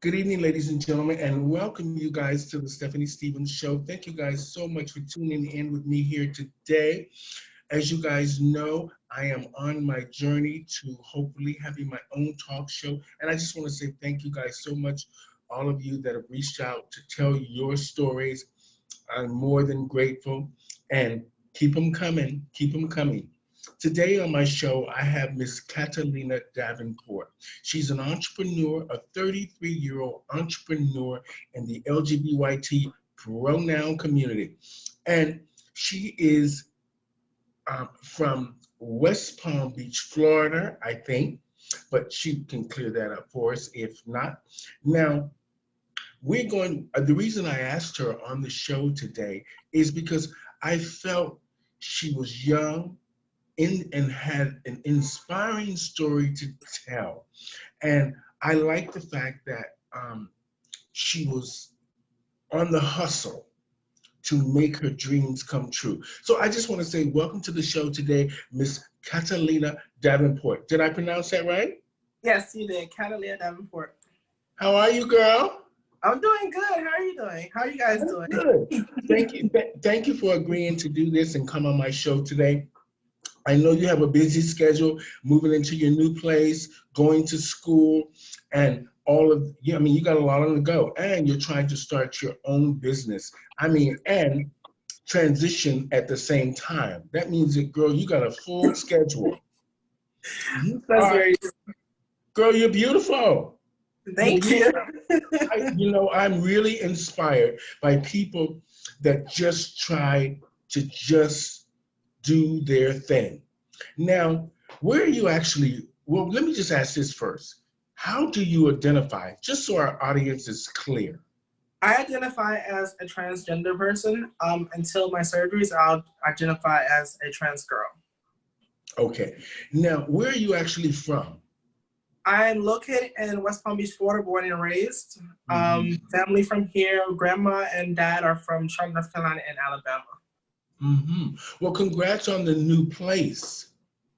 Good evening, ladies and gentlemen, and welcome you guys to the Stephanie Stevens Show. Thank you guys so much for tuning in with me here today. As you guys know, I am on my journey to hopefully having my own talk show. And I just want to say thank you guys so much, all of you that have reached out to tell your stories. I'm more than grateful. And keep them coming, keep them coming. Today on my show, I have Miss Catalina Davenport. She's an entrepreneur, a 33-year-old entrepreneur in the LGBT pronoun community. And she is from West Palm Beach, Florida, I think, but she can clear that up for us if not. Now, the reason I asked her on the show today is because I felt she was young, and had an inspiring story to tell. And I like the fact that she was on the hustle to make her dreams come true. So I just want to say welcome to the show today, Miss Catalina Davenport. Did I pronounce that right? Yes, you did. Catalina Davenport. How are you, girl? I'm doing good. How are you doing? How are you guys doing? Good. Thank you. Thank you for agreeing to do this and come on my show today. I know you have a busy schedule, moving into your new place, going to school, and you got a lot on the go. And you're trying to start your own business. And transition at the same time. That means that, girl, you got a full schedule. Girl, you're beautiful. Thank you. I'm really inspired by people that just try to do their thing. Now, where are you actually, well, let me just ask this first. How do you identify, just so our audience is clear? I identify as a transgender person. Until my surgeries, I'll identify as a trans girl. Okay. Now, where are you actually from? I'm located in West Palm Beach, Florida, born and raised. Family from here, grandma and dad are from Charlotte, North Carolina, and Alabama. Well, congrats on the new place.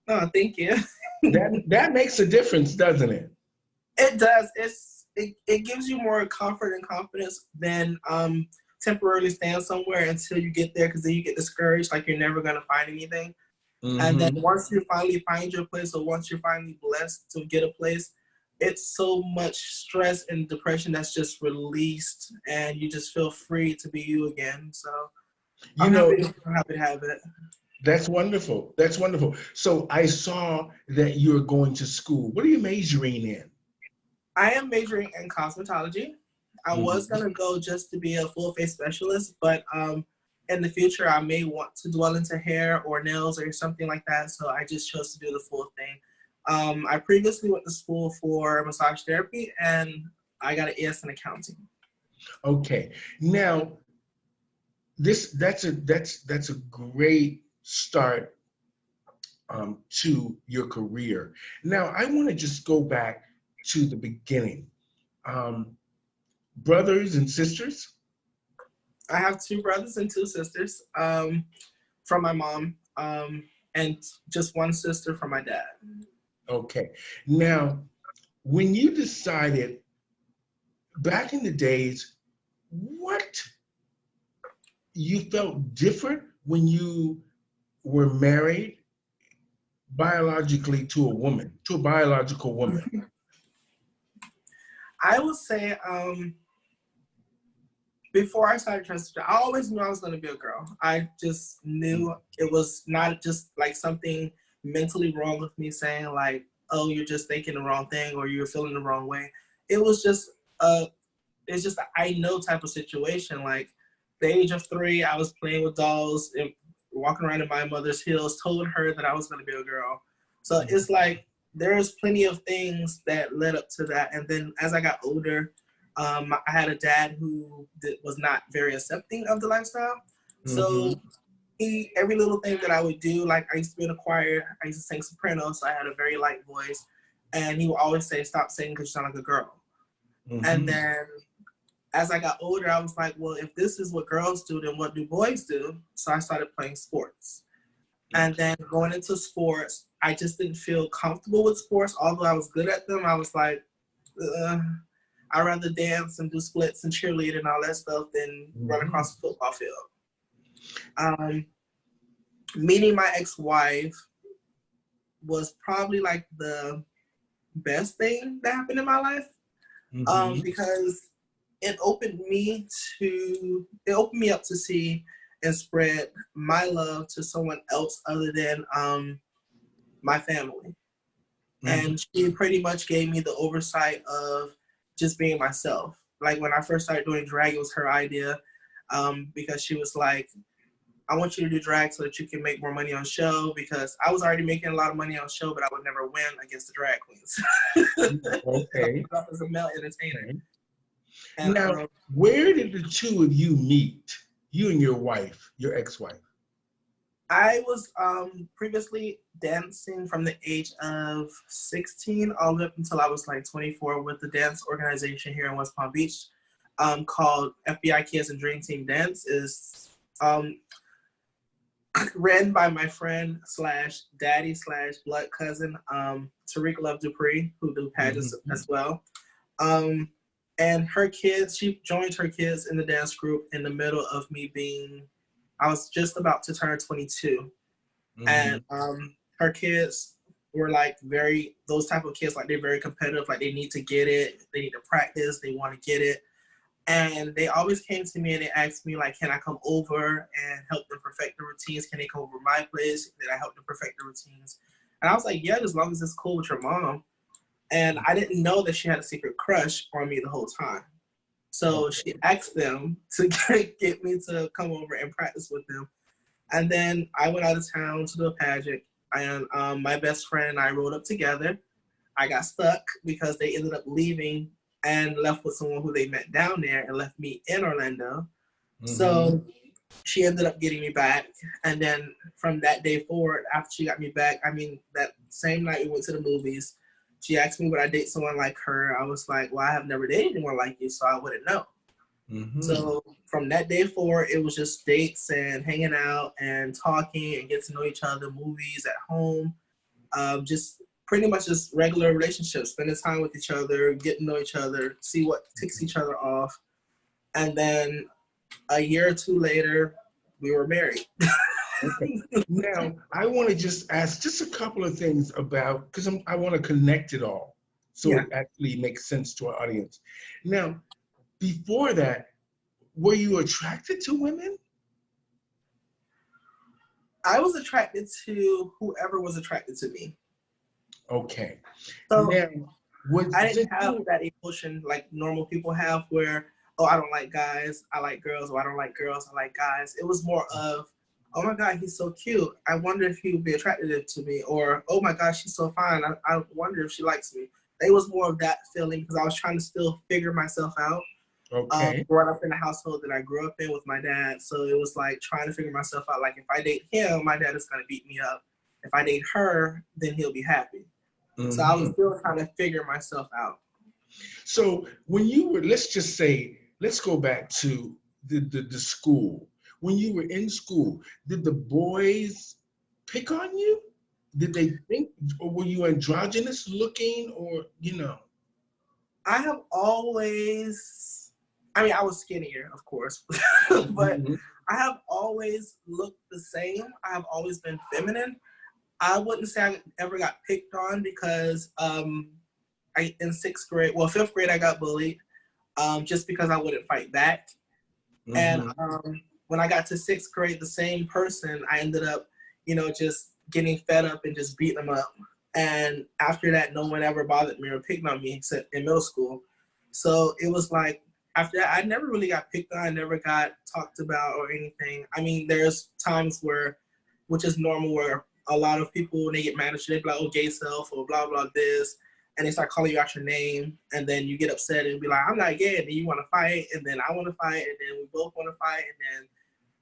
Oh, thank you. that makes a difference, doesn't it? It does. It gives you more comfort and confidence than temporarily staying somewhere until you get there, because then you get discouraged, like you're never going to find anything. And then once you finally find your place, or once you're finally blessed to get a place, it's so much stress and depression that's just released, and you just feel free to be you again. So I'm happy to have it. That's wonderful. That's wonderful. So I saw that you're going to school. What are you majoring in? I am majoring in cosmetology. I was going to go just to be a full face specialist, but in the future, I may want to dwell into hair or nails or something like that. So I just chose to do the full thing. I previously went to school for massage therapy, and I got an AS in accounting. Okay. Now, that's a great start to your career. Now, I want to just go back to the beginning. Brothers and sisters? I have 2 brothers and 2 sisters from my mom, and just 1 sister from my dad. Okay. Now, when you decided back in the days, what you felt different when you were married biologically to a biological woman? I would say before I started transition, I always knew I was going to be a girl. I just knew it was not just like something mentally wrong with me saying like, oh, you're just thinking the wrong thing or you're feeling the wrong way. It was just it's just a I know type of situation. Like the age of 3, I was playing with dolls and walking around in my mother's heels, told her that I was going to be a girl. So it's like there's plenty of things that led up to that. And then as I got older, I had a dad who was not very accepting of the lifestyle. So every little thing that I would do, like I used to be in a choir, I used to sing soprano, so I had a very light voice. And he would always say, stop singing because you sound like a girl. And then as I got older, I was like, well, if this is what girls do, then what do boys do? So I started playing sports. And then going into sports, I just didn't feel comfortable with sports. Although I was good at them, I was like, I'd rather dance and do splits and cheerlead and all that stuff than run across the football field. Meeting my ex-wife was probably like the best thing that happened in my life, because it opened me up to see and spread my love to someone else other than my family. And she pretty much gave me the oversight of just being myself. Like when I first started doing drag, it was her idea, because she was like, I want you to do drag so that you can make more money on show, because I was already making a lot of money on show, but I would never win against the drag queens. Okay. As a male entertainer. Okay. And, now, where did the two of you meet? You and your wife, your ex-wife. I was previously dancing from the age of 16 all the way up until I was like 24 with the dance organization here in West Palm Beach, called FBI Kids and Dream Team Dance. Is ran by my friend / daddy / blood cousin, Tariq Love Dupree, who do pageants as well. And her kids, she joined her kids in the dance group in the middle of me I was just about to turn 22. And her kids were like those type of kids, like they're very competitive, like they need to get it, they need to practice, they want to get it. And they always came to me and they asked me, like, can I come over and help them perfect the routines? Can they come over my place? Did I help them perfect the routines? And I was like, yeah, as long as it's cool with your mom. And I didn't know that she had a secret crush on me the whole time. So she asked them to get me to come over and practice with them. And then I went out of town to do a pageant. And my best friend and I rode up together. I got stuck because they ended up leaving and left with someone who they met down there and left me in Orlando. So she ended up getting me back. And then from that day forward, after she got me back, I mean, that same night we went to the movies, she asked me would I date someone like her. I was like, well, I have never dated anyone like you, so I wouldn't know. So from that day forward, it was just dates and hanging out and talking and get to know each other, movies at home, just pretty much just regular relationships, spending time with each other, getting to know each other, see what ticks each other off. And then a year or two later, we were married. Okay. Now, I want to just ask just a couple of things about, because I want to connect it all so it actually makes sense to our audience. Now, before that, were you attracted to women? I was attracted to whoever was attracted to me. Okay. So now, I didn't have that emotion like normal people have where, oh, I don't like guys, I like girls, or I don't like girls, I like guys. It was more of, oh my God, he's so cute. I wonder if he would be attracted to me. Or, oh my gosh, she's so fine. I wonder if she likes me. It was more of that feeling because I was trying to still figure myself out. Okay. Growing up in the household that I grew up in with my dad. So it was like trying to figure myself out. Like if I date him, my dad is going to beat me up. If I date her, then he'll be happy. So I was still trying to figure myself out. So when you were, let's just say, let's go back to the school. When you were in school, did the boys pick on you? Did they think, or were you androgynous looking, or, you know? I have always, I mean, I was skinnier, of course, but I have always looked the same. I have always been feminine. I wouldn't say I ever got picked on because in 6th grade, well, 5th grade, I got bullied just because I wouldn't fight back. And when I got to 6th grade, the same person, I ended up, just getting fed up and just beating them up. And after that, no one ever bothered me or picked on me except in middle school. So it was like, after that, I never really got picked on. I never got talked about or anything. I mean, there's times where, which is normal, where a lot of people, when they get mad at you, they be like, oh, gay self or blah, blah, this. And they start calling you out your name. And then you get upset and be like, I'm not gay. And then you want to fight. And then I want to fight. And then we both want to fight. And then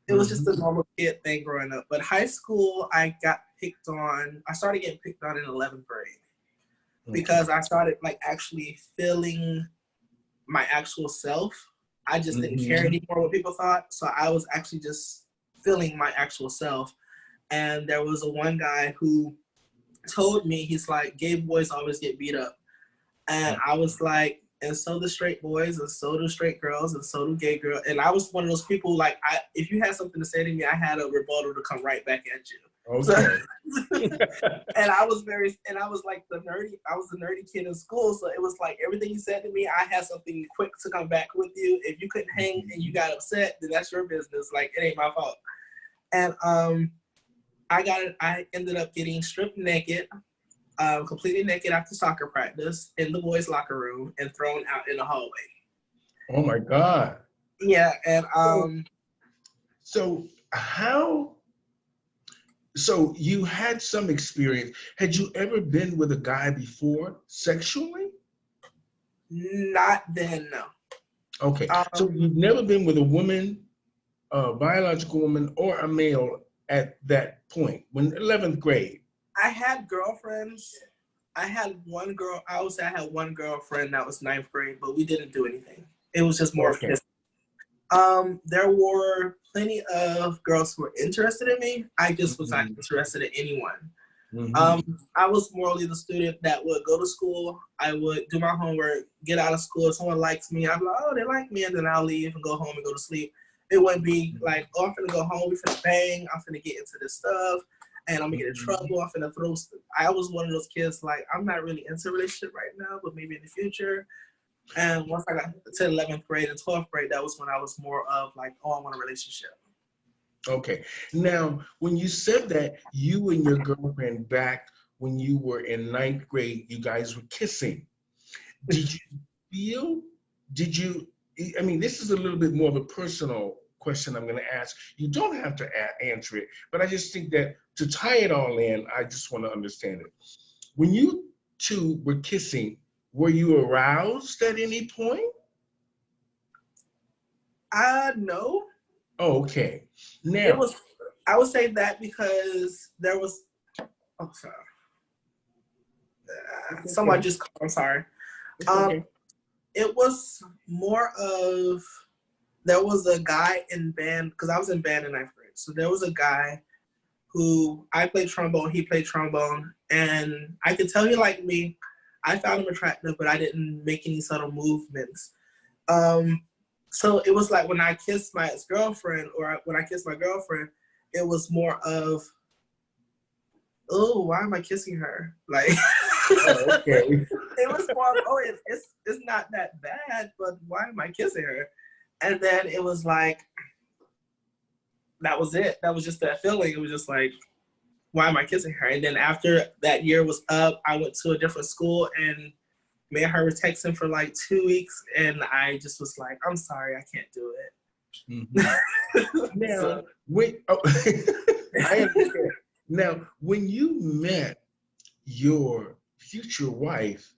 it was just a normal kid thing growing up. But high school, I got picked on. I started getting picked on in 11th grade because I started like actually feeling my actual self. I just didn't care anymore what people thought. So I was actually just feeling my actual self. And there was one guy who told me, he's like, gay boys always get beat up. And I was like, and so do straight boys, and so do straight girls, and so do gay girls. And I was one of those people, like, if you had something to say to me, I had a rebuttal to come right back at you. Okay. And I was like I was the nerdy kid in school. So it was like everything you said to me, I had something quick to come back with you. If you couldn't hang and you got upset, then that's your business. Like, it ain't my fault. And I ended up getting stripped naked, completely naked after soccer practice in the boys' locker room and thrown out in the hallway. Oh my God. Yeah. And so you had some experience. Had you ever been with a guy before sexually? Not then, no. Okay. So you've never been with a woman, a biological woman, or a male at that point, when 11th grade? I had girlfriends. I had one girl. I would say I had one girlfriend that was 9th grade, but we didn't do anything. It was just more of kissing. There were plenty of girls who were interested in me. I just was not interested in anyone. I was morally the student that would go to school. I would do my homework, get out of school. If someone likes me, I'd be like, oh, they like me, and then I'll leave and go home and go to sleep. It wouldn't be like, oh, I'm finna go home, we finna bang, I'm finna get into this stuff, and I'm gonna get in trouble, I'm finna throw stuff. I was one of those kids, like, I'm not really into a relationship right now, but maybe in the future. And once I got to 11th grade and 12th grade, that was when I was more of like, oh, I want a relationship. Okay. Now, when you said that you and your girlfriend back when you were in 9th grade, you guys were kissing, I mean, this is a little bit more of a personal question I'm going to ask. You don't have to answer it, but I just think that to tie it all in, I just want to understand it. When you two were kissing, were you aroused at any point? No. Oh, okay. Now, I would say that because there was, oh, sorry. Someone just called, I'm sorry. Okay. It was more of, there was a guy in band, because I was in band in 9th grade. So there was a guy who, I played trombone, he played trombone, and I could tell he liked me. I found him attractive, but I didn't make any subtle movements. So it was like when I kissed my ex-girlfriend, or when I kissed my girlfriend, it was more of, oh, why am I kissing her? Like, oh, okay. It was more of, oh, it's not that bad, but why am I kissing her? And then it was like, that was it. That was just that feeling. It was just like, why am I kissing her? And then after that year was up, I went to a different school, and me and her were texting for like 2 weeks, and I just was like, I'm sorry, I can't do it. Mm-hmm. Now, I understand. Now, when you met your future wife,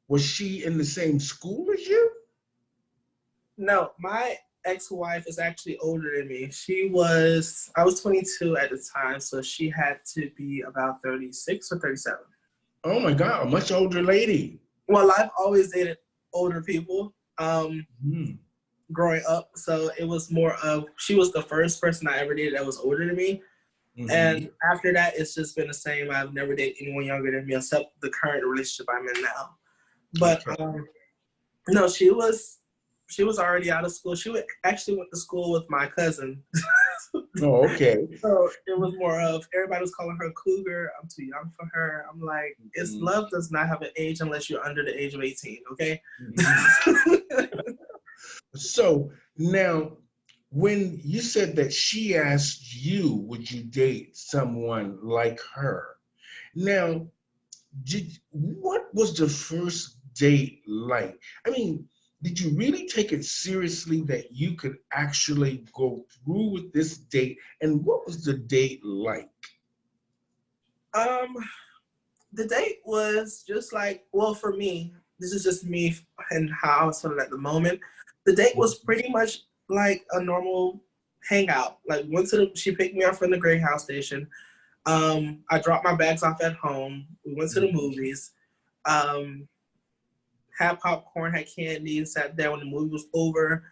was she in the same school as you? No, my ex-wife is actually older than me. I was 22 at the time, so she had to be about 36 or 37. Oh my God, a much older lady. Well, I've always dated older people growing up, so it was more of, she was the first person I ever dated that was older than me. Mm-hmm. And after that, it's just been the same. I've never dated anyone younger than me except the current relationship I'm in now. But no, she was already out of school. She actually went to school with my cousin. Oh, okay. So it was more of, everybody was calling her cougar. I'm too young for her. I'm like, love does not have an age unless you're under the age of 18, okay? Mm-hmm. So now, when you said that she asked you, would you date someone like her? Now, what was the first date like? I mean, did you really take it seriously that you could actually go through with this date? And what was the date like? The date was just like, well, for me, this is just me and how I was feeling at the moment. The date was pretty much like a normal hangout. Like, she picked me up from the Greyhound station. I dropped my bags off at home. We went to the movies. Had popcorn, had candy, and sat there when the movie was over.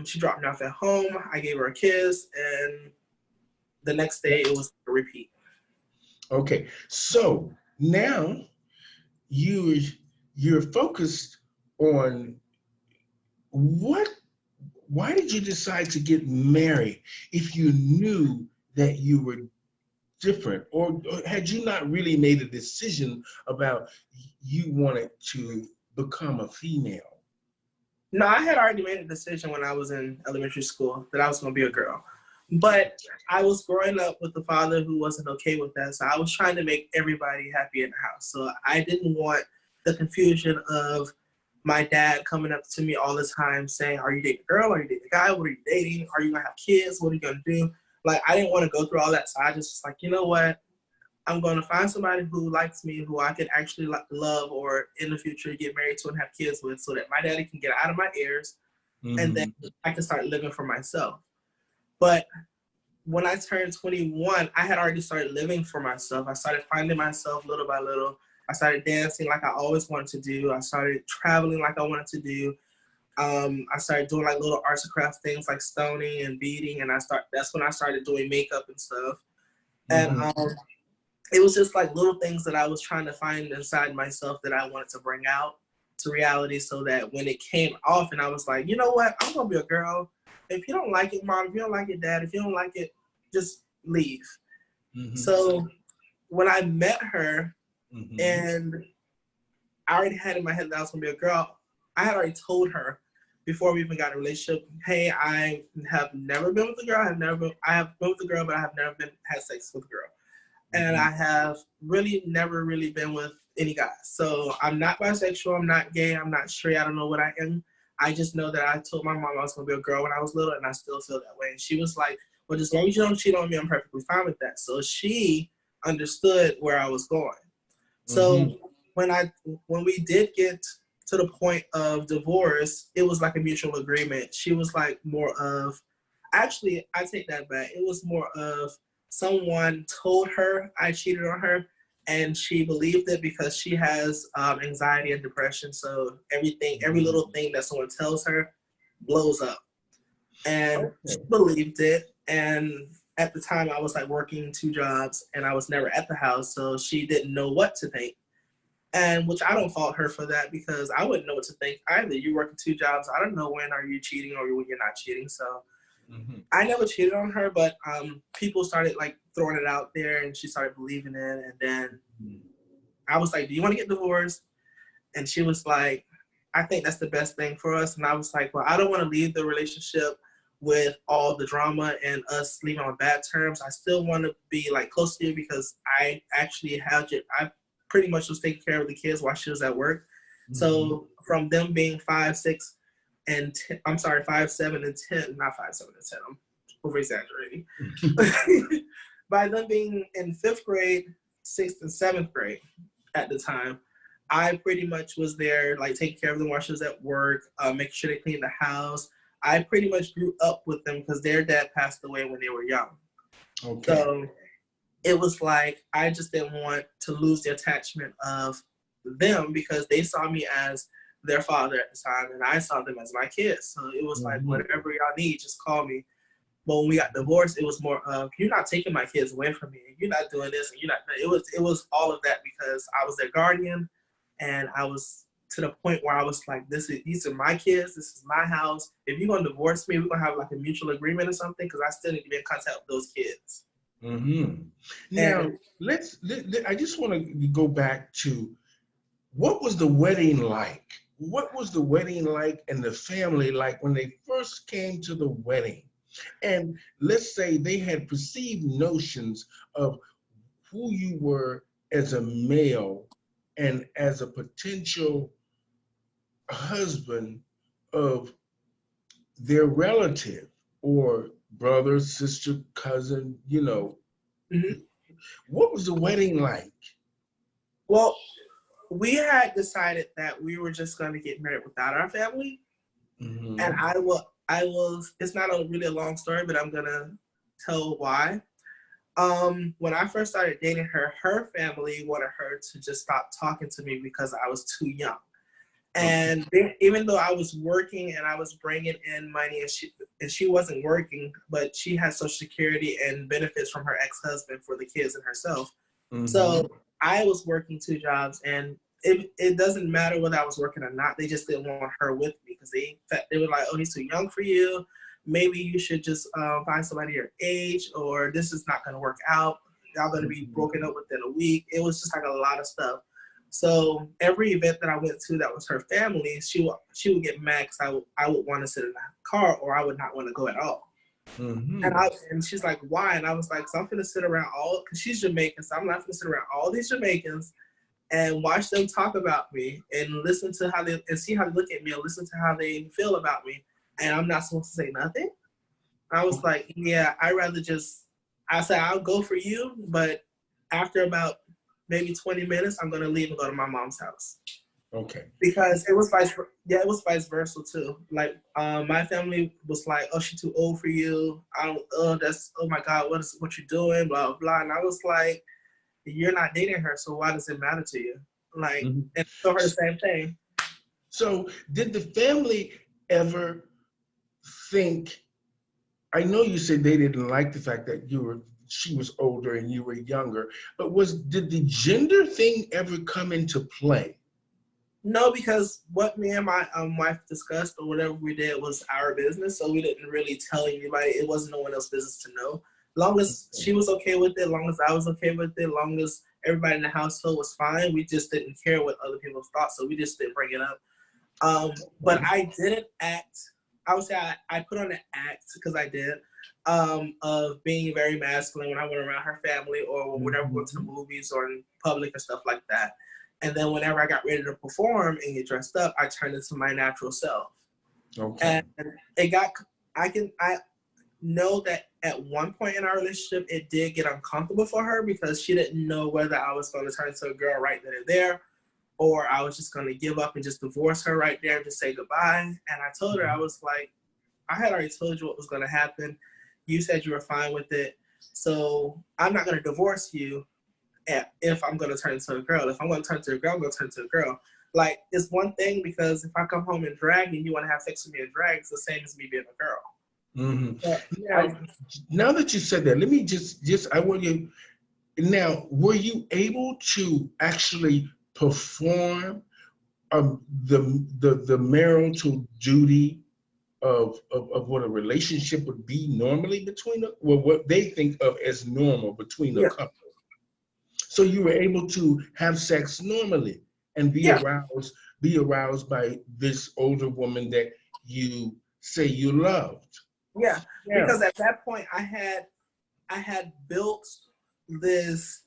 She dropped me off at home. I gave her a kiss, and the next day it was a repeat. Okay, so now you're focused on why did you decide to get married if you knew that you were different, or had you not really made a decision about you wanted to become a female? No, I had already made a decision when I was in elementary school that I was going to be a girl. But I was growing up with a father who wasn't okay with that. So I was trying to make everybody happy in the house. So I didn't want the confusion of my dad coming up to me all the time saying, are you dating a girl? Are you dating a guy? What are you dating? Are you going to have kids? What are you going to do? Like, I didn't want to go through all that. So I just was like, you know what? I'm going to find somebody who likes me, who I can actually love, or in the future get married to and have kids with, so that my daddy can get out of my ears, and then I can start living for myself. But when I turned 21, I had already started living for myself. I started finding myself little by little. I started dancing like I always wanted to do. I started traveling like I wanted to do. I started doing like little arts and crafts things like stoning and beading, and that's when I started doing makeup and stuff. And it was just like little things that I was trying to find inside myself that I wanted to bring out to reality, so that when it came off and I was like, you know what, I'm going to be a girl. If you don't like it, mom, if you don't like it, dad, if you don't like it, just leave. So when I met her and I already had in my head that I was going to be a girl, I had already told her before we even got in a relationship, hey, I have never been with a girl. I have been with a girl, but I have never had sex with a girl. And I have really never really been with any guys. So I'm not bisexual, I'm not gay, I'm not straight, I don't know what I am. I just know that I told my mom I was going to be a girl when I was little, and I still feel that way. And she was like, well, as long as you don't cheat on me, I'm perfectly fine with that. So she understood where I was going. So when we did get to the point of divorce, it was like a mutual agreement. She was like more of, actually, I take that back. It was more of, someone told her I cheated on her, and she believed it because she has anxiety and depression. So every little thing that someone tells her blows up. And she believed it. And at the time I was like working 2 jobs and I was never at the house. So she didn't know what to think. And which I don't fault her for that, because I wouldn't know what to think either. You're working 2 jobs. I don't know when are you cheating or when you're not cheating. So I never cheated on her, but people started like throwing it out there, and she started believing it. And then I was like, do you want to get divorced? And she was like, I think that's the best thing for us. And I was like, well, I don't want to leave the relationship with all the drama and us leaving on bad terms. I still want to be like close to you, because I actually I pretty much was taking care of the kids while she was at work. So from them being 5, 6, and 5, 7, and 10, not 5, 7, and 10, I'm over exaggerating. By them being in 5th grade, 6th, and 7th grade at the time, I pretty much was there, like taking care of them while she was at work, making sure they cleaned the house. I pretty much grew up with them because their dad passed away when they were young. So it was like, I just didn't want to lose the attachment of them, because they saw me as their father at the time, and I saw them as my kids. So it was like, whatever y'all need, just call me. But when we got divorced, it was more of, you're not taking my kids away from me. You're not doing this, and you're not. It was all of that, because I was their guardian, and I was to the point where I was like, these are my kids. This is my house. If you're gonna divorce me, we're gonna have like a mutual agreement or something, because I still need to be in contact with those kids. Now, I just want to go back to, what was the wedding like? What was the wedding like and the family like when they first came to the wedding? And let's say they had perceived notions of who you were as a male and as a potential husband of their relative or brother, sister, cousin, What was the wedding like? Well, we had decided that we were just going to get married without our family. And I will, it's not really a long story, but I'm going to tell why. When I first started dating her, her family wanted her to just stop talking to me because I was too young. And even though I was working and I was bringing in money, and she wasn't working, but she had Social Security and benefits from her ex-husband for the kids and herself. So I was working 2 jobs, and it doesn't matter whether I was working or not. They just didn't want her with me because they were like, oh, he's too young for you. Maybe you should just find somebody your age, or this is not going to work out. Y'all going to be broken up within a week. It was just like a lot of stuff. So every event that I went to that was her family, she would get mad because I would want to sit in the car, or I would not want to go at all. Mm-hmm. And she's like, why? And I was like, so I'm going to sit around because she's Jamaican, so I'm not going to sit around all these Jamaicans and watch them talk about me and listen to how they, and see how they look at me and listen to how they feel about me. And I'm not supposed to say nothing. I was like, yeah, I said, I'll go for you. But after about maybe 20 minutes, I'm going to leave and go to my mom's house. Okay. Because it was vice versa too. Like, my family was like, oh, she's too old for you. Oh my God, what you doing? Blah, blah, blah. And I was like, you're not dating her, so why does it matter to you? Like, and so her the same thing. So did the family ever think, I know you said they didn't like the fact that she was older and you were younger, but did the gender thing ever come into play? No, because what me and my wife discussed or whatever we did was our business, so we didn't really tell anybody. It wasn't no one else's business to know. Long as she was okay with it, long as I was okay with it, long as everybody in the household was fine, we just didn't care what other people thought, so we just didn't bring it up. But I didn't act. I would say I put on an act, because I did, of being very masculine when I went around her family or whenever we went to the movies or in public and stuff like that. And then whenever I got ready to perform and get dressed up, I turned into my natural self. Okay. And I know that at one point in our relationship, it did get uncomfortable for her because she didn't know whether I was going to turn into a girl right then and there, or I was just going to give up and just divorce her right there and just say goodbye. And I told her, I was like, I had already told you what was going to happen. You said you were fine with it. So I'm not going to divorce you if I'm going to turn into a girl. If I'm going to turn into a girl, I'm going to turn into a girl. Like, it's one thing because if I come home in drag and you want to have sex with me in drag, it's the same as me being a girl. Mm-hmm. Now that you said that, let me I want you, now, were you able to actually perform the marital duty of what a relationship would be normally between what they think of as normal between a couple? So you were able to have sex normally and be aroused by this older woman that you say you loved. Yeah, because at that point I had built this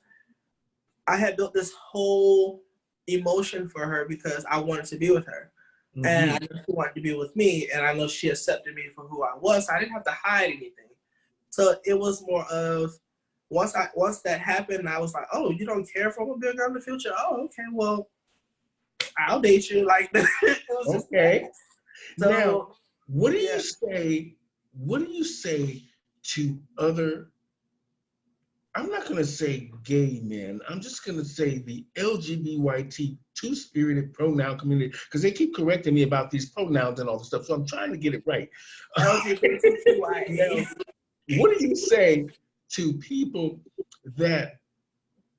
whole emotion for her because I wanted to be with her. Mm-hmm. And I knew she wanted to be with me, and I know she accepted me for who I was. So I didn't have to hide anything. So it was more of once that happened, I was like, oh, you don't care if I'm gonna be a girl in the future? Oh, okay, well, I'll date you. Like, it was just okay. So now, what do you say? What do you say to other? I'm not going to say gay men. I'm just going to say the LGBTQ two-spirited pronoun community, because they keep correcting me about these pronouns and all this stuff. So I'm trying to get it right. LGBTQIA. What do you say to people that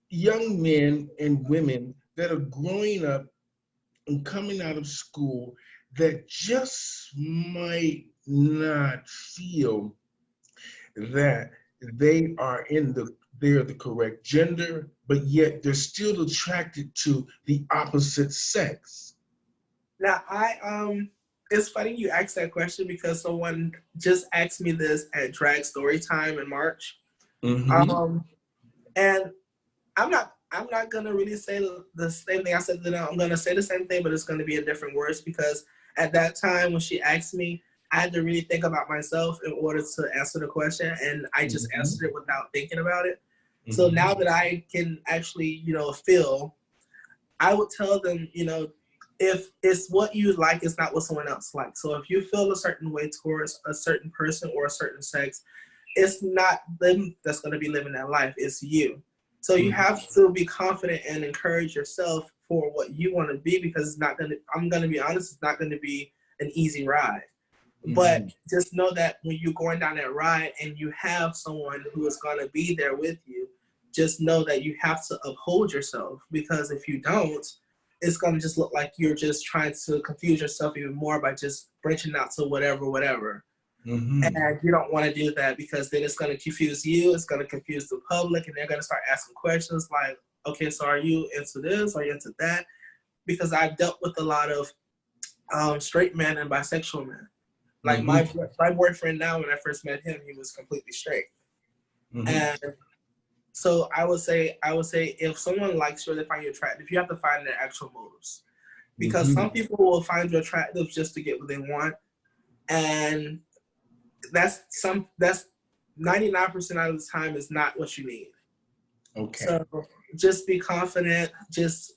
young men and women that are growing up and coming out of school that just might not feel that they're the correct gender, but yet they're still attracted to the opposite sex? Now, it's funny you asked that question because someone just asked me this at Drag Story Time in March. Mm-hmm. And I'm not gonna really say the same thing I said to them. I'm gonna say the same thing, but it's gonna be in different words because at that time when she asked me, I had to really think about myself in order to answer the question, and I just answered it without thinking about it. Mm-hmm. So now that I can actually, feel, I would tell them, if it's what you like, it's not what someone else likes. So if you feel a certain way towards a certain person or a certain sex, it's not them that's going to be living that life. It's you. So you have to be confident and encourage yourself for what you want to be, because I'm going to be honest, it's not going to be an easy ride. But just know that when you're going down that ride and you have someone who is going to be there with you, just know that you have to uphold yourself, because if you don't, it's going to just look like you're just trying to confuse yourself even more by just branching out to whatever. Mm-hmm. And you don't want to do that, because then it's going to confuse you, it's going to confuse the public, and they're going to start asking questions like, okay, so are you into this, are you into that? Because I've dealt with a lot of straight men and bisexual men. Like Mm-hmm. my boyfriend now, when I first met him, he was completely straight. Mm-hmm. And so I would say if someone likes you or they find you attractive, you have to find their actual motives. Because Mm-hmm. some people will find you attractive just to get what they want. And that's 99% out of the time is not what you need. Okay. So just be confident, just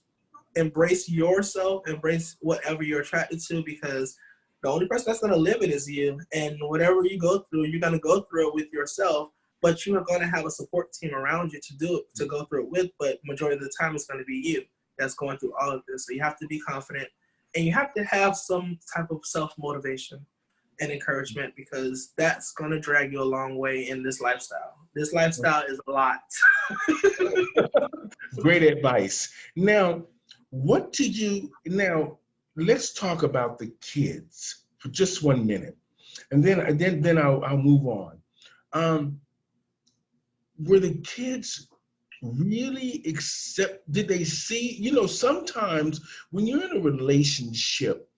embrace yourself, embrace whatever you're attracted to, because the only person that's going to live it is you. And whatever you go through, you're going to go through it with yourself, but you are going to have a support team around you to go through it with. But majority of the time, it's going to be you that's going through all of this. So you have to be confident, and you have to have some type of self-motivation and encouragement, because that's going to drag you a long way in this lifestyle. This lifestyle is a lot. Great advice. Now, let's talk about the kids for just 1 minute, and then I'll move on. Were the kids really did they see, sometimes when you're in a relationship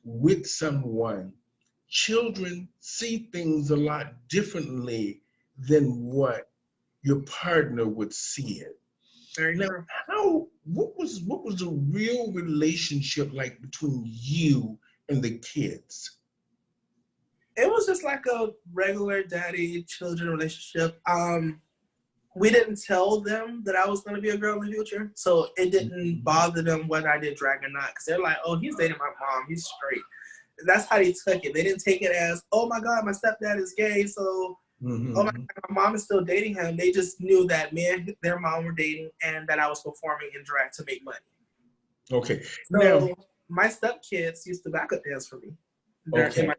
with someone, children see things a lot differently than what your partner would see it. Now, what was the real relationship like between you and the kids? It was just like a regular daddy-children relationship. We didn't tell them that I was going to be a girl in the future, so it didn't bother them whether I did drag or not, because they're like, oh, he's dating my mom, he's straight. That's how they took it. They didn't take it as, oh my God, my stepdad is gay, so oh my God, my mom is still dating him. They just knew that me and their mom were dating, and that I was performing in drag to make money. Okay. So now, my stepkids used to backup dance for me. Okay.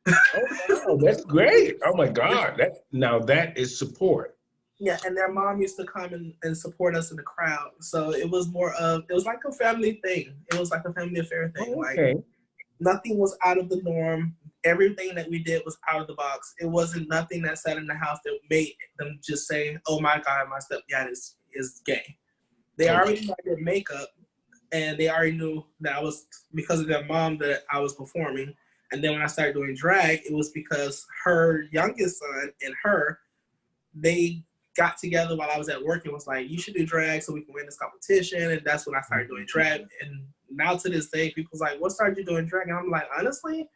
Oh, wow, that's great. Oh my God. That is support. Yeah, and their mom used to come and support us in the crowd. So it was like a family thing. It was like a family affair thing. Okay. Like nothing was out of the norm. Everything that we did was out of the box. It wasn't nothing that sat in the house that made them just say, oh my God, my stepdad is gay. They already knew I did makeup, and they already knew that I was, because of their mom, that I was performing. And then when I started doing drag, it was because her youngest son and her, they got together while I was at work and was like, you should do drag so we can win this competition. And that's when I started doing drag. And now to this day, people's like, what started you doing drag? And I'm like, honestly,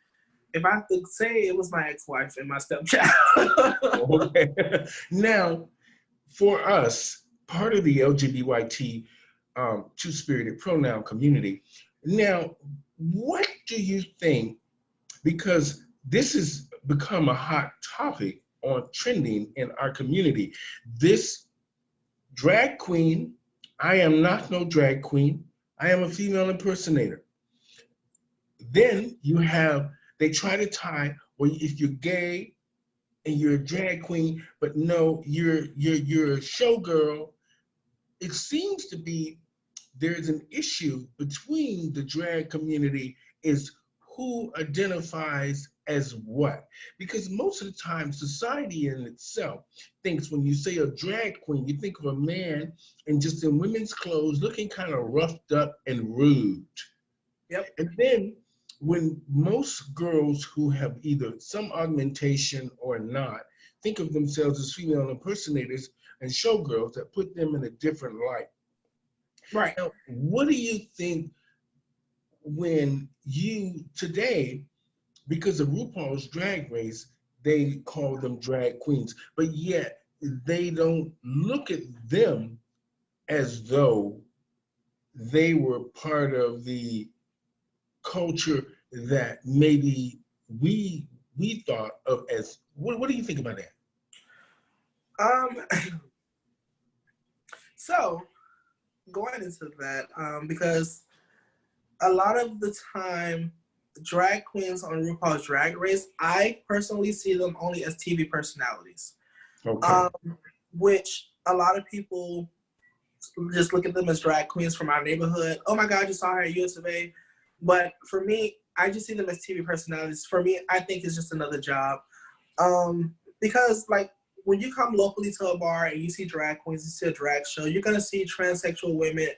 if I have to say, it was my ex-wife and my stepchild. Okay. Now, for us, part of the LGBT two-spirited pronoun community, now, what do you think, because this has become a hot topic on trending in our community, this drag queen, I am not no drag queen, I am a female impersonator. Then they try to tie, well, if you're gay and you're a drag queen, but no, you're a showgirl. It seems to be there's an issue between the drag community is who identifies as what. Because most of the time, society in itself thinks when you say a drag queen, you think of a man and just in women's clothes looking kind of roughed up and rude. Yep. And then when most girls who have either some augmentation or not think of themselves as female impersonators and showgirls, that put them in a different light. Right. Now, what do you think when you today, because of RuPaul's Drag Race, they call them drag queens, but yet they don't look at them as though they were part of the culture that maybe we thought of as, what do you think about that? So going into that, because a lot of the time, drag queens on RuPaul's Drag Race, I personally see them only as TV personalities. Okay. Which a lot of people just look at them as drag queens from our neighborhood. Oh my God, you saw her at US of A. But for me, I just see them as TV personalities. For me, I think it's just another job. Because like when you come locally to a bar and you see drag queens, you see a drag show, you're gonna see transsexual women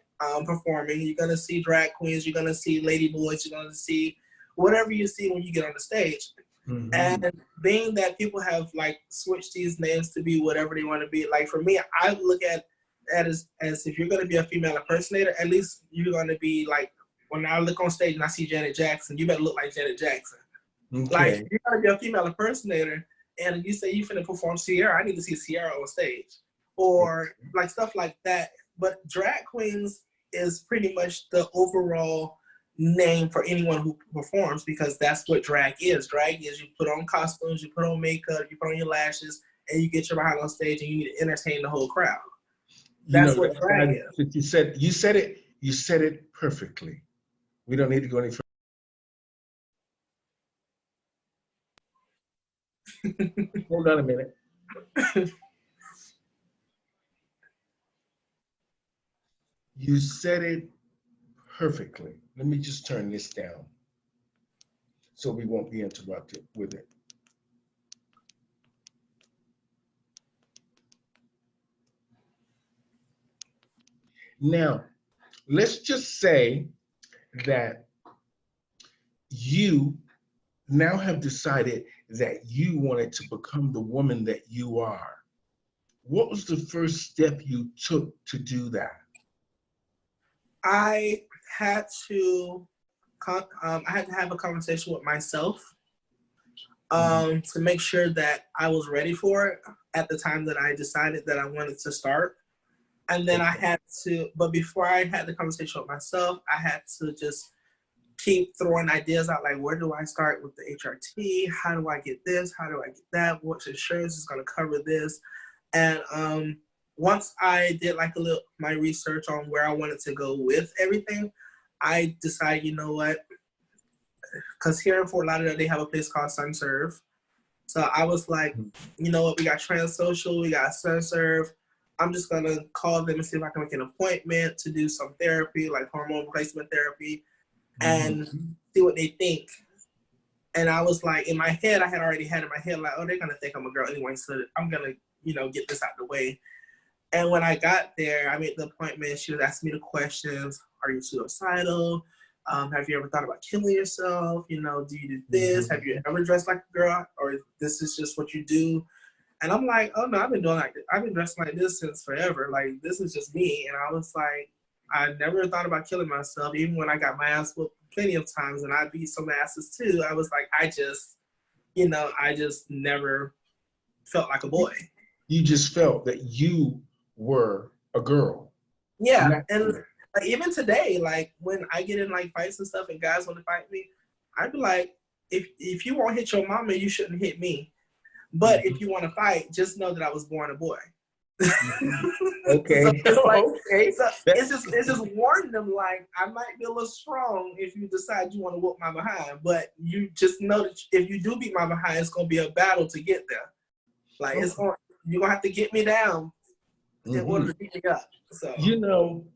performing. You're gonna see drag queens. You're gonna see lady boys. You're gonna see whatever you see when you get on the stage. Mm-hmm. And being that people have like switched these names to be whatever they want to be, like for me, I look at as if you're gonna be a female impersonator, at least you're gonna be like, when I look on stage and I see Janet Jackson, you better look like Janet Jackson. Okay. Like, if you're gonna be a female impersonator and you say you finna perform Sierra, I need to see Sierra on stage. Or like stuff like that. But drag queens is pretty much the overall name for anyone who performs, because that's what drag is. Drag is you put on costumes, you put on makeup, you put on your lashes, and you get your behind on stage and you need to entertain the whole crowd. That's what drag is. You said it perfectly. We don't need to go any further. Hold on a minute. You said it perfectly. Let me just turn this down so we won't be interrupted with it. Now, let's just say that you now have decided that you wanted to become the woman that you are. What was the first step you took to do that? I had to have a conversation with myself to make sure that I was ready for it at the time that I decided that I wanted to start. And then I had to, but before I had the conversation with myself, I had to just keep throwing ideas out, like, where do I start with the HRT? How do I get this? How do I get that? What insurance is going to cover this? And once I did like my research on where I wanted to go with everything, I decided, you know what? Because here in Fort Lauderdale, they have a place called SunServe. So I was like, you know what? We got Trans Social, we got SunServe. I'm just going to call them and see if I can make an appointment to do some therapy, like hormone replacement therapy, and see what they think. And I was like, in my head, I had already had in my head, like, oh, they're going to think I'm a girl anyway, so I'm going to, get this out of the way. And when I got there, I made the appointment. She was asking me the questions. Are you suicidal? Have you ever thought about killing yourself? Do you do this? Have you ever dressed like a girl? Or this is just what you do? And I'm like, oh, no, I've been dressing like this since forever. Like, this is just me. And I was like, I never thought about killing myself, even when I got my ass whooped plenty of times, and I beat some asses too. I was like, I just never felt like a boy. You just felt that you were a girl. Yeah, and like, even today, like when I get in like fights and stuff and guys want to fight me, I'd be like, if you won't hit your mama, you shouldn't hit me. But if you want to fight, just know that I was born a boy. Okay. So it's like, so it's just warning them, like, I might be a little strong if you decide you want to whoop my behind, but you just know that if you do beat my behind, it's gonna be a battle to get there. Like you're gonna have to get me down in order to beat me up. So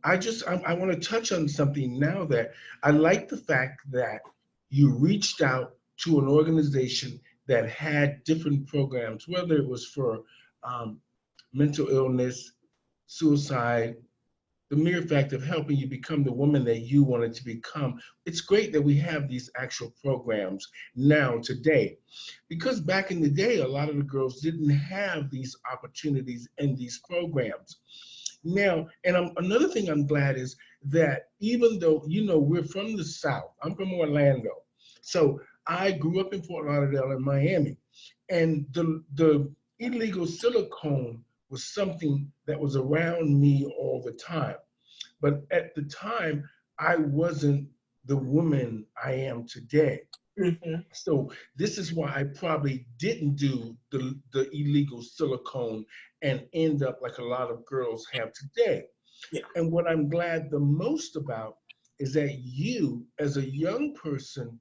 I want to touch on something now, that I like the fact that you reached out to an organization that had different programs, whether it was for mental illness, suicide, the mere fact of helping you become the woman that you wanted to become. It's great that we have these actual programs now today, because back in the day, a lot of the girls didn't have these opportunities and these programs. Now, and another thing I'm glad is that even though, we're from the South, I'm from Orlando. So I grew up in Fort Lauderdale and Miami, and the illegal silicone was something that was around me all the time. But at the time, I wasn't the woman I am today. So this is why I probably didn't do the illegal silicone and end up like a lot of girls have today. Yeah. And what I'm glad the most about is that you, as a young person,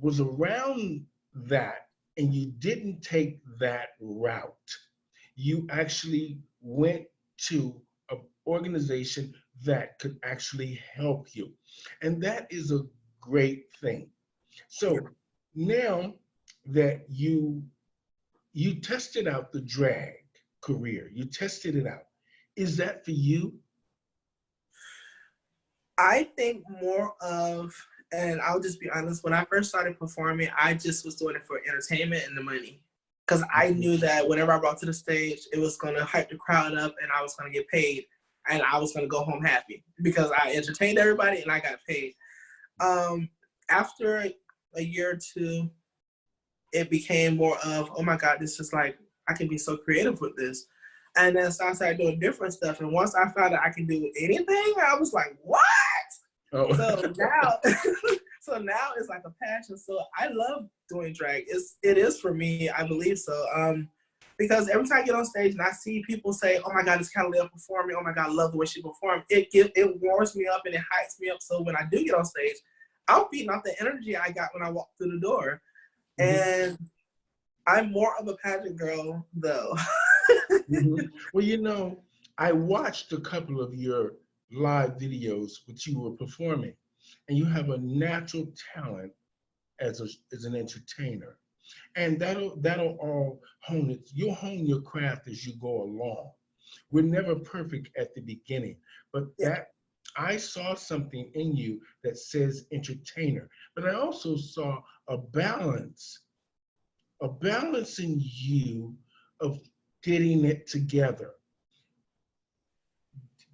was around that and you didn't take that route. You actually went to an organization that could actually help you. And that is a great thing. So now that you tested out the drag career, you tested it out. Is that for you? I think more of, and I'll just be honest, when I first started performing, I just was doing it for entertainment and the money. Because I knew that whenever I brought to the stage, it was going to hype the crowd up and I was going to get paid and I was going to go home happy because I entertained everybody and I got paid. After a year or two, it became more of, oh my God, this is like, I can be so creative with this. And then so I started doing different stuff. And once I found out I can do anything, I was like, what? Oh. So now, so now it's like a passion. So I love doing drag. It is for me, I believe so. Because every time I get on stage and I see people say, "Oh my God, it's Catalina performing. Oh my God, I love the way she performed." It warms me up and it hypes me up. So when I do get on stage, I'm feeding off the energy I got when I walked through the door. And I'm more of a pageant girl, though. Well, I watched a couple of your live videos which you were performing, and you have a natural talent as an entertainer, and that'll all hone it. You'll hone your craft as you go along. We're never perfect at the beginning, but that I saw something in you that says entertainer, but I also saw a balance in you of getting it together,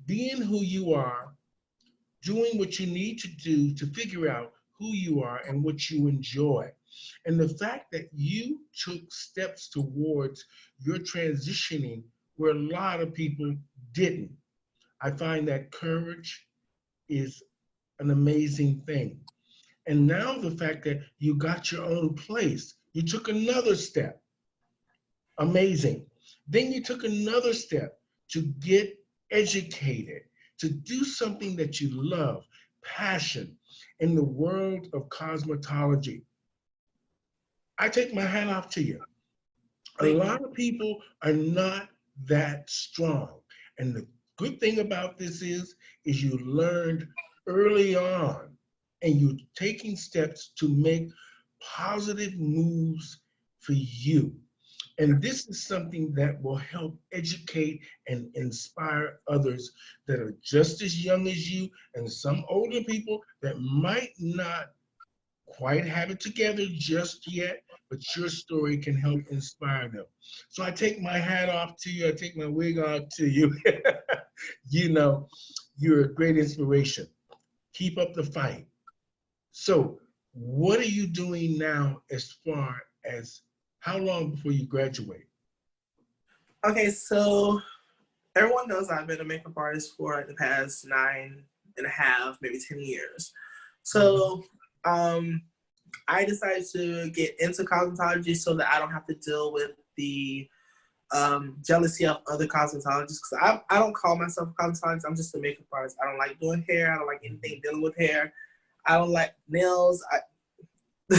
being who you are, doing what you need to do to figure out who you are and what you enjoy. And the fact that you took steps towards your transitioning where a lot of people didn't. I find that courage is an amazing thing. And now the fact that you got your own place, you took another step. Amazing. Then you took another step to get educated, to do something that you love, passion in the world of cosmetology. I take my hat off to you. A lot of people are not that strong. And the good thing about this is you learned early on and you're taking steps to make positive moves for you. And this is something that will help educate and inspire others that are just as young as you and some older people that might not quite have it together just yet, but your story can help inspire them. So I take my hat off to you. I take my wig off to you. You're a great inspiration. Keep up the fight. So what are you doing now as far as how long before you graduate? Okay, so everyone knows I've been a makeup artist for like the past 9.5, maybe 10 years. So I decided to get into cosmetology so that I don't have to deal with the jealousy of other cosmetologists. Because I don't call myself a cosmetologist. I'm just a makeup artist. I don't like doing hair. I don't like anything dealing with hair. I don't like nails. So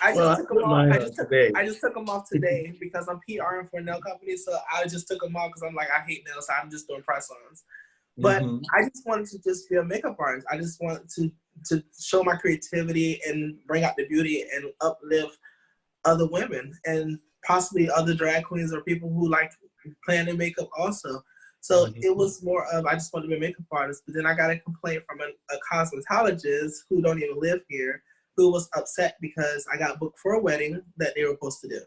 I just took them off. I just took them off today because I'm PRing for a nail company. So I just took them off because I'm like, I hate nails. So I'm just doing press-ons. But I just wanted to just be a makeup artist. I just wanted to show my creativity and bring out the beauty and uplift other women and possibly other drag queens or people who like playing in makeup also. So it was more of, I just wanted to be a makeup artist. But then I got a complaint from a cosmetologist who don't even live here, who was upset because I got booked for a wedding that they were supposed to do.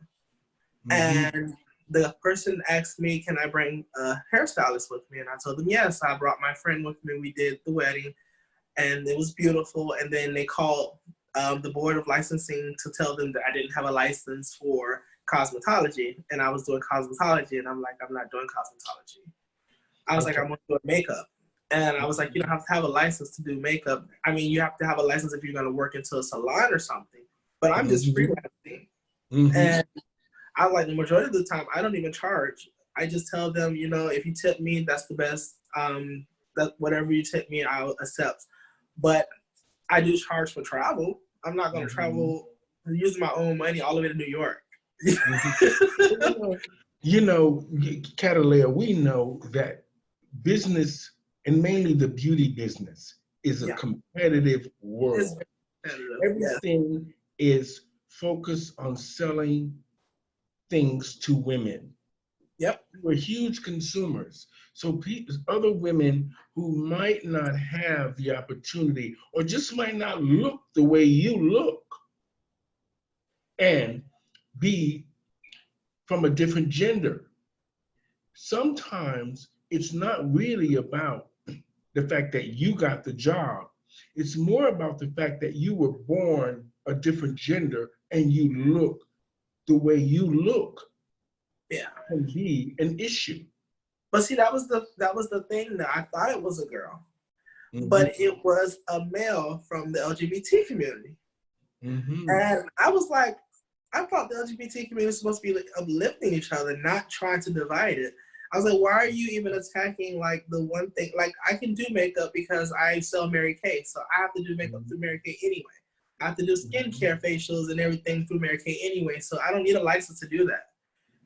And the person asked me, can I bring a hairstylist with me? And I told them yes. I brought my friend with me. We did the wedding and it was beautiful. And then they called the board of licensing to tell them that I didn't have a license for cosmetology. And I was doing cosmetology. And I'm like, I'm not doing cosmetology. I was like, I'm going to do makeup. And I was like, you don't have to have a license to do makeup. I mean, you have to have a license if you're going to work into a salon or something. But I'm just freelancing. And I like the majority of the time, I don't even charge. I just tell them, if you tip me, that's the best. That whatever you tip me, I'll accept. But I do charge for travel. I'm not going to travel using my own money all the way to New York. Catalina, we know that business, and mainly the beauty business, is a Yeah. competitive It's world. very competitive. Yes. Everything is focused on selling things to women. Yep. We're huge consumers. So other women who might not have the opportunity or just might not look the way you look and be from a different gender. Sometimes it's not really about the fact that you got the job. It's more about the fact that you were born a different gender and you look the way you look Yeah. can be an issue. But see, that was the thing. That I thought it was a girl, Mm-hmm. but it was a male from the LGBT community, Mm-hmm. and I was like, I thought the LGBT community was supposed to be like uplifting each other, not trying to divide it. I was like, why are you even attacking like the one thing? Like, I can do makeup because I sell Mary Kay, so I have to do makeup through Mary Kay anyway. I have to do skincare, facials, and everything through Mary Kay anyway, so I don't need a license to do that.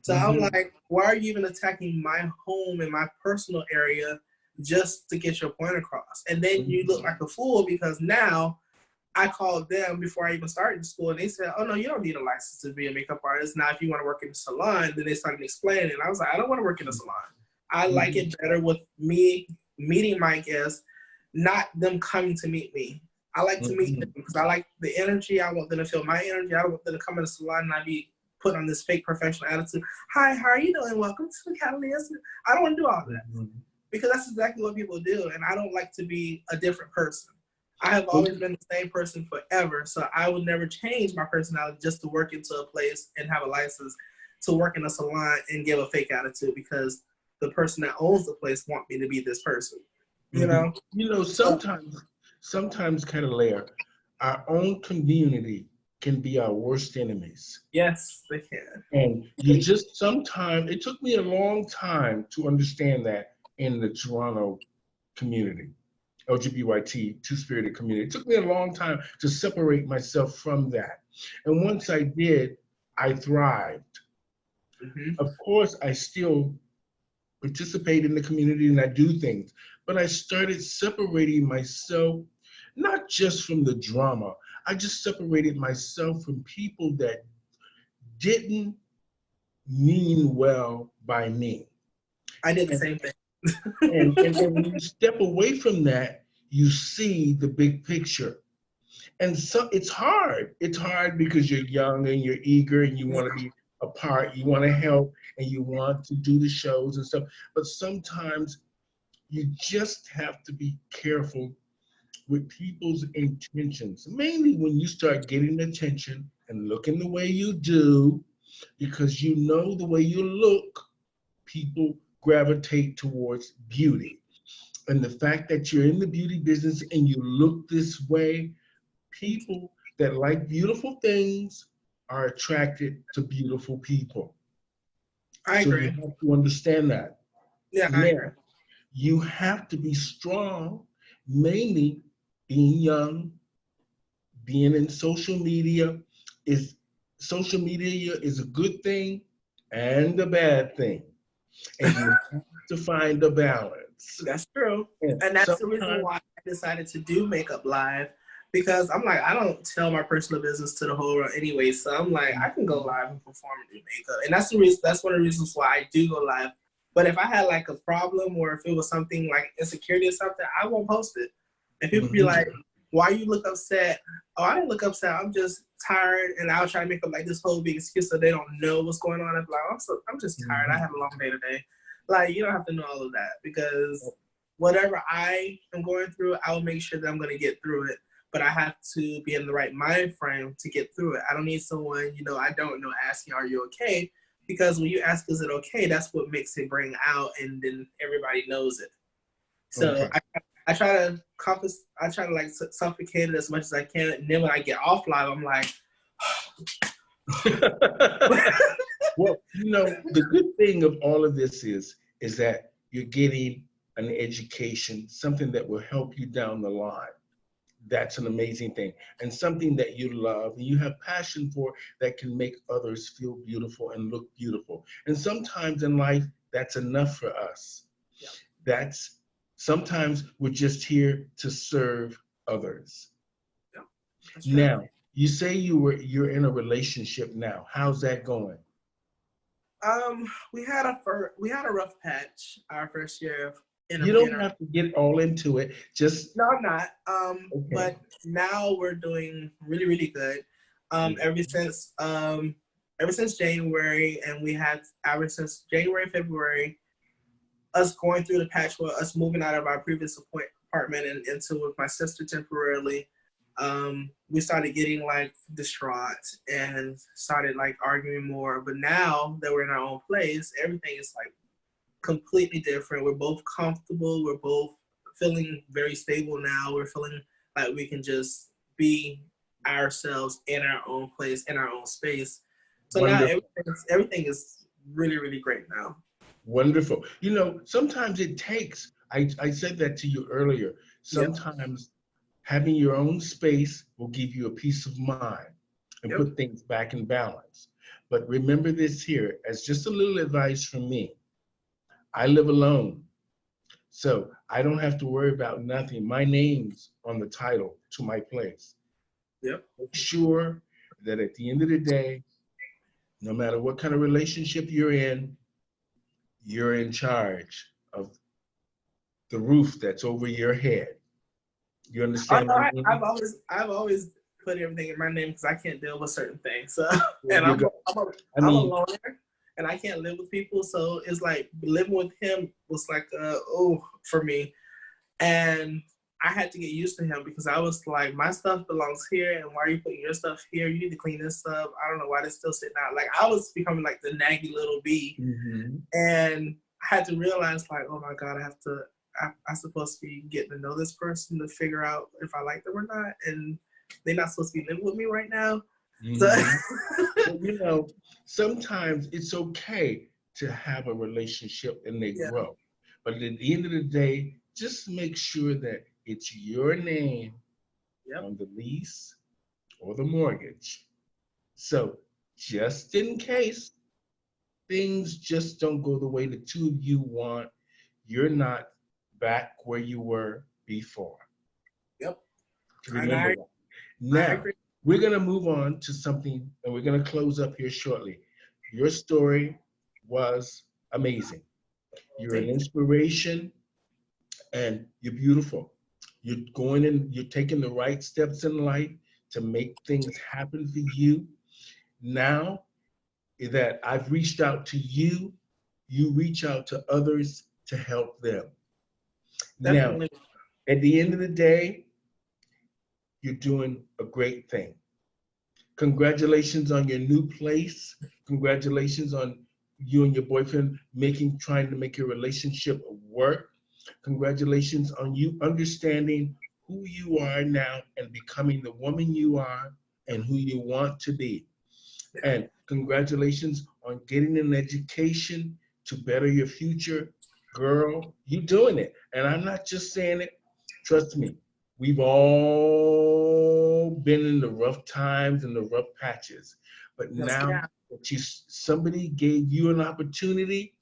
So I'm Mm-hmm. like, why are you even attacking my home and my personal area just to get your point across? And then you look like a fool because now I called them before I even started school, and they said, "Oh no, you don't need a license to be a makeup artist. Now, if you want to work in a salon," then they started explaining. And I was like, "I don't want to work in a salon. I like it better with me meeting my guests, not them coming to meet me. I like to meet them because I like the energy. I want them to feel my energy. I don't want them to come in a salon and I be put on this fake professional attitude. Hi, how are you doing? Welcome to the Catalyst. I don't want to do all that because that's exactly what people do, and I don't like to be a different person. I have always been the same person forever, so I would never change my personality just to work into a place and have a license to work in a salon and give a fake attitude because the person that owns the place want me to be this person. You know? You know, So, sometimes, Catalea, our own community can be our worst enemies. yes, they can. And you just sometimes, it took me a long time to understand that in the Toronto community, LGBT, two-spirited community. It took me a long time to separate myself from that. And once I did, I thrived. Of course, I still participate in the community and I do things, but I started separating myself, not just from the drama, I just separated myself from people that didn't mean well by me. I did the And, same thing. and when you step away from that, you see the big picture. And so it's hard. It's hard because you're young and you're eager and you want to be a part, you want to help and you want to do the shows and stuff. But sometimes you just have to be careful with people's intentions, mainly when you start getting attention and looking the way you do, because you know the way you look, people gravitate towards beauty. And the fact that you're in the beauty business and you look this way, people that like beautiful things are attracted to beautiful people. I So you agree. have to understand that. Yeah, I agree. Now, you have to be strong, mainly being young, being in is social media is a good thing and a bad thing. And you have to find a balance. That's true. And And that's the reason sometimes why I decided to do Makeup Live because I'm like, I don't tell my personal business to the whole world anyway. So I'm like, I can go live and perform and do makeup. And that's the reason, that's one of the reasons why I do go live. But if I had like a problem or if it was something like insecurity or something, I won't post it. And people be like, why you look upset? Oh, I didn't look upset. I'm just tired, and I'll try to make up like this whole big excuse so they don't know what's going on. I'm like, I'm just tired. I had a long day today. Like, you don't have to know all of that because whatever I am going through, I'll make sure that I'm going to get through it. But I have to be in the right mind frame to get through it. I don't need someone, I don't know, asking, are you okay? Because when you ask, is it okay? That's what makes it bring out, and then everybody knows it. So I try to like suffocate it as much as I can. And then when I get off live, I'm like, well, the good thing of all of this is that you're getting an education, something that will help you down the line. That's an amazing thing. And something that you love and you have passion for that can make others feel beautiful and look beautiful. And sometimes in life, that's enough for us. Yeah. That's sometimes we're just here to serve others. Yeah, that's true. Now, you say you're in a relationship now. How's that going? We had a rough patch our first year You in don't our. have to get all into it. Just No, I'm not. okay. But now we're doing really, really good. Um, Mhm. ever since um, ever since January, and we had ever since January, February, us going through the patch with us moving out of our previous apartment and into with my sister temporarily. We started getting like distraught and started like arguing more. But now that we're in our own place, everything is like completely different. We're both comfortable. We're both feeling very stable now. We're feeling like we can just be ourselves in our own place, in our own space. So now Wonderful. everything is really, really great now. Wonderful. You know, sometimes it takes, I said that to you earlier. Yep. Sometimes having your own space will give you a peace of mind and Yep. put things back in balance. But remember this here as just a little advice from me. I live alone, so I don't have to worry about nothing. My name's on the title to my place. Yep. Make sure that at the end of the day, no matter what kind of relationship you're in charge of the roof that's over your head. You Oh understand no, what I mean? I've always put everything in my name because I can't deal with certain things. So, There and you go. I I'm a mean, loner, and I can't live with people. So it's like living with him was like oh for me, and I had to get used to him because I was like, my stuff belongs here, and why are you putting your stuff here? You need to clean this up. I don't know why this still sitting out. Like I was becoming like the naggy little bee, mhm. and I had to realize like, oh my god, I'm supposed to be getting to know this person to figure out if I like them or not, and they're not supposed to be living with me right now. So Mhm. Well, you know, sometimes it's okay to have a relationship and they yeah, grow. But at the end of the day, just make sure that it's your name yep, on the lease or the mortgage. So just in case things just don't go the way the two of you want, you're not back where you were before. yep, and Remember that. I Now, agree. we're going to move on to something and we're going to close up here shortly. Your story was amazing. You're an Thank you. inspiration and you're beautiful. You're going in, you're taking the right steps in life to make things happen for you. Now that I've reached out to you, you reach out to others to help them. Now, Definitely. at the end of the day, you're doing a great thing. Congratulations on your new place. Congratulations on you and your boyfriend trying to make your relationship work. Congratulations on you understanding who you are now and becoming the woman you are and who you want to be. And congratulations on getting an education to better your future. Girl, you doing it. And I'm not just saying it. Trust me, we've all been in the rough times and the rough patches. But Yes, now yeah. that somebody gave you an opportunity,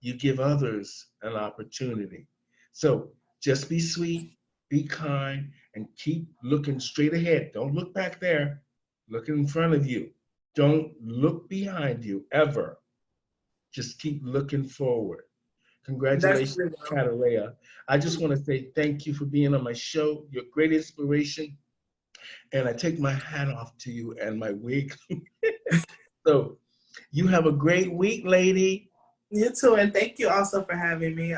you give others an opportunity. So just be sweet, be kind, and keep looking straight ahead. Don't look back there. Look in front of you. Don't look behind you ever. Just keep looking forward. Congratulations, Definitely. Will. Catalea. I just want to say thank you for being on my show. You're a great inspiration. And I take my hat off to you and my wig. So you have a great week, lady. You too, and thank you also for having me.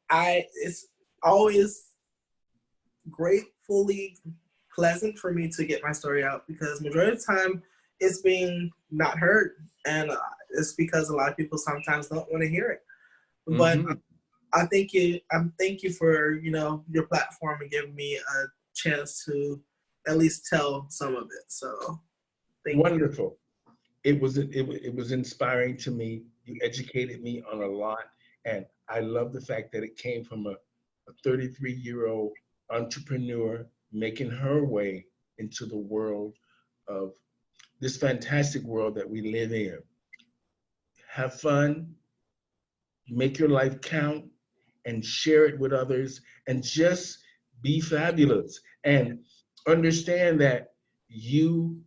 I it's always gratefully pleasant for me to get my story out because majority of the time it's being not heard, and it's because a lot of people sometimes don't want to hear it. But Mhm. I thank you. Thank you for your platform and giving me a chance to at least tell some of it. So thank you. Wonderful. It was inspiring to me. You educated me on a lot, and I love the fact that it came from a 33-year-old entrepreneur making her way into the world of this fantastic world that we live in. Have fun, make your life count, and share it with others and just be fabulous and understand that you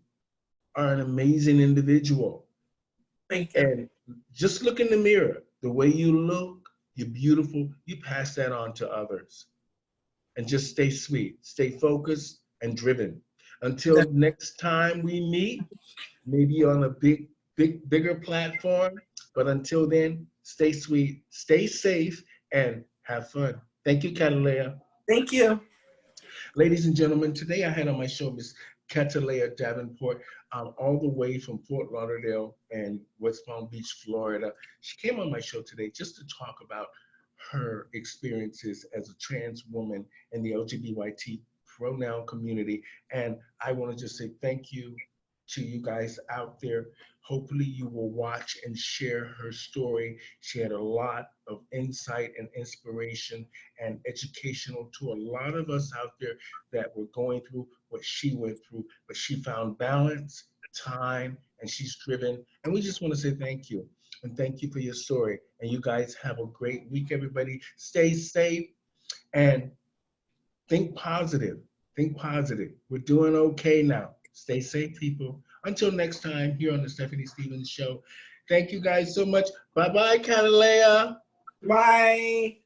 are an amazing individual. Thank you. And just look in the mirror. The way you look, you're beautiful. You pass that on to others. And just stay sweet, stay focused and driven. Until next time we meet, maybe on a bigger platform. But until then, stay sweet, stay safe, and have fun. Thank you, Catalea. Thank you. Ladies and gentlemen, today I had on my show Miss Catalea Davenport, all the way from Fort Lauderdale and West Palm Beach, Florida. She came on my show today just to talk about her experiences as a trans woman in the LGBTQ pronoun community. And I want to just say thank you to you guys out there. Hopefully you will watch and share her story. She had a lot of insight and inspiration and educational to a lot of us out there that were going through what she went through, but she found balance, time, and she's driven. And we just want to say thank you. And thank you for your story. And you guys have a great week, everybody. Stay safe and think positive. Think positive. We're doing okay now. Stay safe, people. Until next time, here on the Stephanie Stevens Show. Thank you guys so much. Bye-bye, Catalea. Bye.